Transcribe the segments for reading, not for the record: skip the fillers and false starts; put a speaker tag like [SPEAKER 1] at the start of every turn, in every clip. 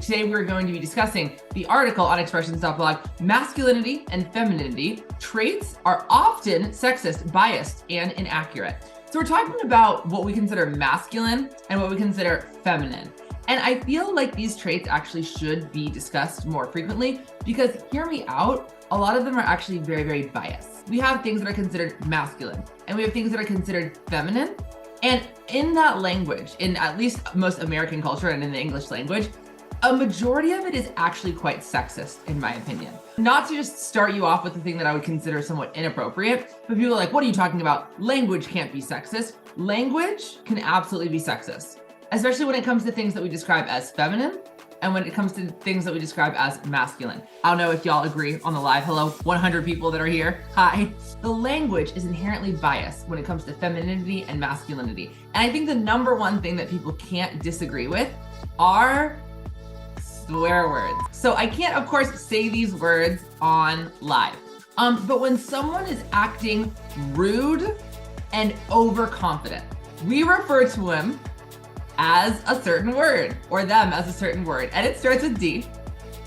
[SPEAKER 1] Today we're going to be discussing the article on expressions.blog, Masculinity and Femininity, Traits Are Often Sexist, Biased, and Inaccurate. So we're talking about what we consider masculine and what we consider feminine. And I feel like these traits actually should be discussed more frequently because, hear me out, a lot of them are actually very, very biased. We have things that are considered masculine and we have things that are considered feminine. And in that language, in at least most American culture and in the English language, a majority of it is actually quite sexist, in my opinion. Not to just start you off with the thing that I would consider somewhat inappropriate, but people are like, what are you talking about? Language can't be sexist. Language can absolutely be sexist, especially when it comes to things that we describe as feminine and when it comes to things that we describe as masculine. I don't know if y'all agree on the live. Hello, 100 people that are here. Hi. The language is inherently biased when it comes to femininity and masculinity. And I think the number one thing that people can't disagree with are swear words. So I can't, of course, say these words on live. But when someone is acting rude and overconfident, we refer to him as a certain word or them as a certain word. And it starts with D.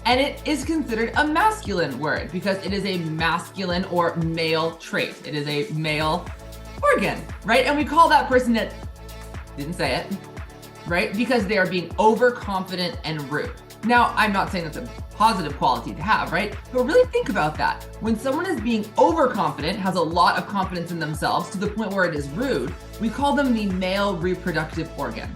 [SPEAKER 1] And it is considered a masculine word because it is a masculine or male trait. It is a male organ, right? And we call that person that didn't say it, right? Because they are being overconfident and rude. Now, I'm not saying that's a positive quality to have, right? But really think about that. When someone is being overconfident, has a lot of confidence in themselves to the point where it is rude, we call them the male reproductive organ.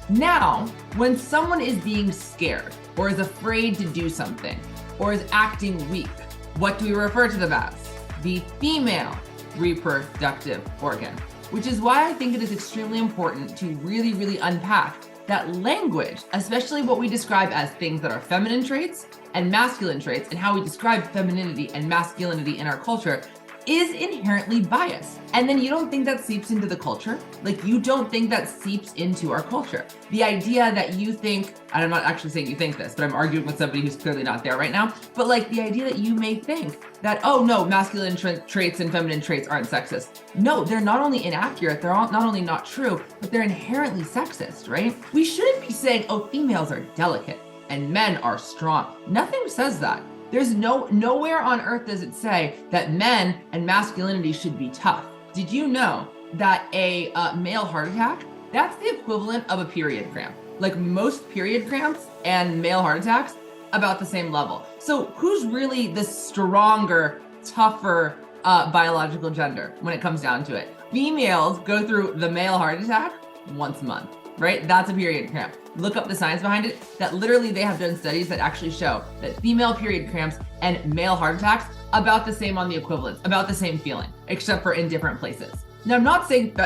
[SPEAKER 1] Now, when someone is being scared or is afraid to do something or is acting weak, what do we refer to them as? The female reproductive organ, which is why I think it is extremely important to really, really unpack that language, especially what we describe as things that are feminine traits and masculine traits, and how we describe femininity and masculinity in our culture is inherently biased. And then you don't think that seeps into the culture? Like, you don't think that seeps into our culture? The idea that you think, and I'm not actually saying you think this, but I'm arguing with somebody who's clearly not there right now, but like the idea that you may think that, oh no, masculine traits and feminine traits aren't sexist. No, they're not only inaccurate, they're not only not true, but they're inherently sexist, right? We shouldn't be saying, oh, females are delicate and men are strong. Nothing says that. There's nowhere on earth does it say that men and masculinity should be tough. Did you know that a male heart attack, that's the equivalent of a period cramp? Like, most period cramps and male heart attacks, about the same level. So who's really the stronger, tougher biological gender when it comes down to it? Females go through the male heart attack once a month, right? That's a period cramp. Look up the science behind it, that literally they have done studies that actually show that female period cramps and male heart attacks about the same on the equivalence, about the same feeling, except for in different places. Now, I'm not saying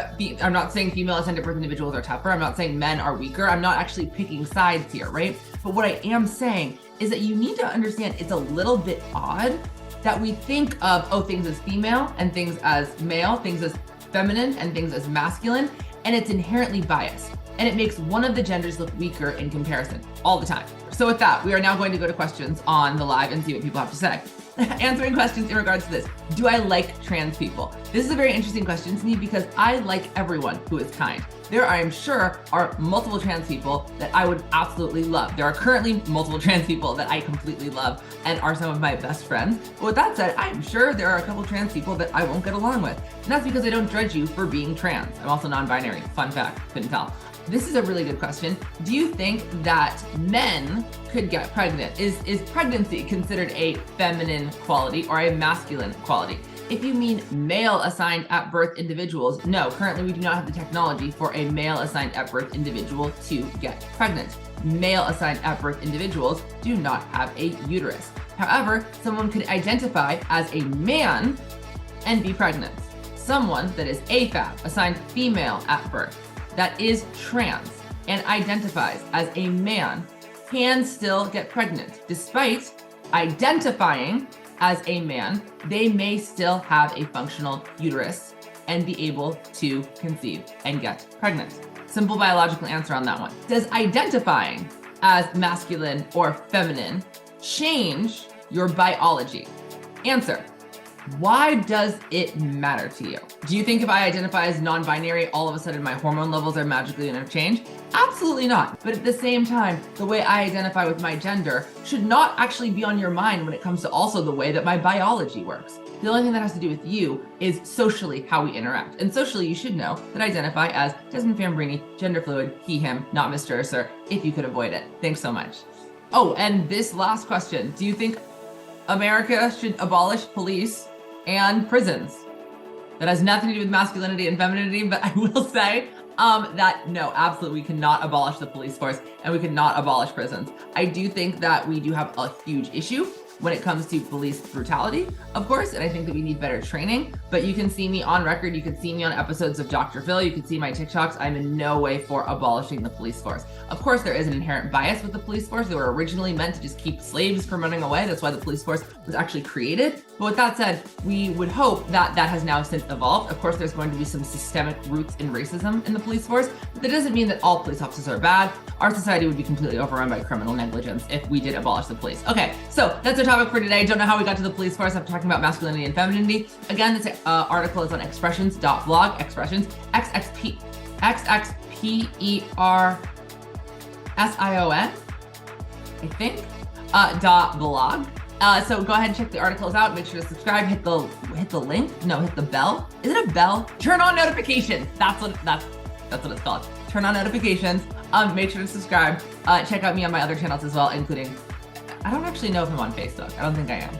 [SPEAKER 1] female ascendant birth individuals are tougher. I'm not saying men are weaker. I'm not actually picking sides here, right? But what I am saying is that you need to understand it's a little bit odd that we think of, oh, things as female and things as male, things as feminine and things as masculine, and it's inherently biased. And it makes one of the genders look weaker in comparison all the time. So with that, we are now going to go to questions on the live and see what people have to say. Answering questions in regards to this. Do I like trans people? This is a very interesting question to me because I like everyone who is kind. There, I am sure, are multiple trans people that I would absolutely love. There are currently multiple trans people that I completely love and are some of my best friends. But with that said, I'm sure there are a couple trans people that I won't get along with. And that's because I don't judge you for being trans. I'm also non-binary. Fun fact, couldn't tell. This is a really good question. Do you think that men could get pregnant? Is pregnancy considered a feminine quality or a masculine quality? If you mean male assigned at birth individuals, no, currently we do not have the technology for a male assigned at birth individual to get pregnant. Male assigned at birth individuals do not have a uterus. However, someone could identify as a man and be pregnant. Someone that is AFAB, assigned female at birth, that is trans and identifies as a man can still get pregnant. Despite identifying as a man, they may still have a functional uterus and be able to conceive and get pregnant. Simple biological answer on that one. Does identifying as masculine or feminine change your biology? Answer: Why does it matter to you? Do you think if I identify as non-binary, all of a sudden my hormone levels are magically going to change? Absolutely not. But at the same time, the way I identify with my gender should not actually be on your mind when it comes to also the way that my biology works. The only thing that has to do with you is socially how we interact. And socially, you should know that I identify as Desmond Fambrini, gender fluid, he, him, not Mr. or Sir, if you could avoid it. Thanks so much. Oh, and this last question, do you think America should abolish police and prisons? That has nothing to do with masculinity and femininity, but I will say that no, absolutely, we cannot abolish the police force and we cannot abolish prisons. I do think that we do have a huge issue when it comes to police brutality, of course, and I think that we need better training, but you can see me on record, you can see me on episodes of Dr. Phil, you can see my TikToks, I'm in no way for abolishing the police force. Of course, there is an inherent bias with the police force. They were originally meant to just keep slaves from running away. That's why the police force was actually created. But with that said, we would hope that that has now since evolved. Of course, there's going to be some systemic roots in racism in the police force, but that doesn't mean that all police officers are bad. Our society would be completely overrun by criminal negligence if we did abolish the police. Okay, so that's our topic for today. Don't know how we got to the police force after talking about masculinity and femininity. Again, this article is on expressions.blog, expressions, XXPERSION, I think, .blog. So go ahead and check the articles out. Make sure to subscribe, hit the link. No, hit the bell. Is it a bell? Turn on notifications. That's what it's called. Turn on notifications. Make sure to subscribe. Check out me on my other channels as well, including, I don't actually know if I'm on Facebook. I don't think I am.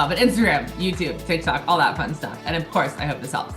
[SPEAKER 1] But Instagram, YouTube, TikTok, all that fun stuff. And of course, I hope this helps.